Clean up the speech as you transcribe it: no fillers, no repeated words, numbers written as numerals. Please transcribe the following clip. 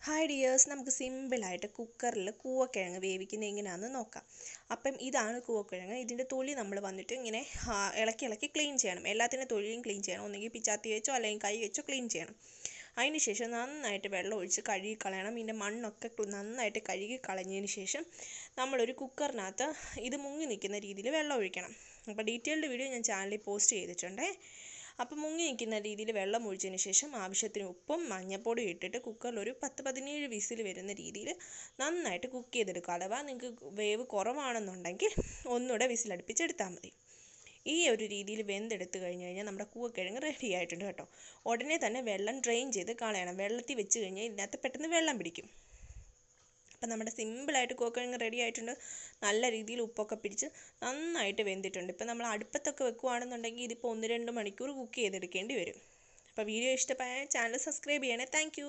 Hi dears, നമുക്ക് സിമ്പിളായിട്ട് കുക്കറിൽ കൂവക്കിഴങ്ങ് വേവിക്കുന്നത് എങ്ങനെയാണെന്ന് നോക്കാം. അപ്പം ഇതാണ് കൂവക്കിഴങ്ങ്. ഇതിൻ്റെ തൊലി നമ്മൾ വന്നിട്ട് ഇങ്ങനെ ഇളക്കി ഇളക്കി ക്ലീൻ ചെയ്യണം. എല്ലാത്തിൻ്റെ തൊലിയും ക്ലീൻ ചെയ്യണം. ഒന്നുകിൽ പിച്ചാത്തി വെച്ചോ അല്ലെങ്കിൽ കൈ വെച്ചോ ക്ലീൻ ചെയ്യണം. അതിന് ശേഷം നന്നായിട്ട് വെള്ളം ഒഴിച്ച് കഴുകി കളയണം. ഇതിൻ്റെ മണ്ണൊക്കെ നന്നായിട്ട് കഴുകി കളഞ്ഞതിന് ശേഷം നമ്മളൊരു കുക്കറിനകത്ത് ഇത് മുങ്ങി നിൽക്കുന്ന രീതിയിൽ വെള്ളം ഒഴിക്കണം. അപ്പോൾ ഡീറ്റെയിൽഡ് വീഡിയോ ഞാൻ ചാനലിൽ പോസ്റ്റ് ചെയ്തിട്ടുണ്ട്. അപ്പോൾ മുങ്ങി നിൽക്കുന്ന രീതിയിൽ വെള്ളം ഒഴിച്ചതിന് ശേഷം ആവശ്യത്തിന് ഉപ്പും മഞ്ഞൾപ്പൊടിയും ഇട്ടിട്ട് കുക്കറിൽ ഒരു 10-17 വിസിൽ വരുന്ന രീതിയിൽ നന്നായിട്ട് കുക്ക് ചെയ്തെടുക്കുക. അഥവാ നിങ്ങൾക്ക് വേവ് കുറവാണെന്നുണ്ടെങ്കിൽ ഒന്നുകൂടെ വിസിലടുപ്പിച്ചെടുത്താൽ മതി. ഈ ഒരു രീതിയിൽ വെന്തെടുത്ത് കഴിഞ്ഞാൽ നമ്മുടെ കൂവക്കിഴങ്ങ് റെഡി ആയിട്ടുണ്ട് കേട്ടോ. ഉടനെ തന്നെ വെള്ളം ഡ്രെയിൻ ചെയ്ത് കളയണം. വെള്ളത്തിൽ വെച്ച് കഴിഞ്ഞാൽ ഇതിനകത്ത് പെട്ടെന്ന് വെള്ളം പിടിക്കും. അപ്പം നമ്മുടെ സിമ്പിളായിട്ട് കൂവക്കിഴങ്ങ് റെഡി ആയിട്ടുണ്ട്. നല്ല രീതിയിൽ ഉപ്പൊക്കെ പിടിച്ച് നന്നായിട്ട് വെന്തിട്ടുണ്ട്. ഇപ്പം നമ്മൾ അടുപ്പത്തൊക്കെ വെക്കുകയാണെന്നുണ്ടെങ്കിൽ ഇതിപ്പോൾ 1-2 മണിക്കൂർ കുക്ക് ചെയ്തെടുക്കേണ്ടി വരും. അപ്പോൾ വീഡിയോ ഇഷ്ടമായ ചാനൽ സബ്സ്ക്രൈബ് ചെയ്യണേ. താങ്ക്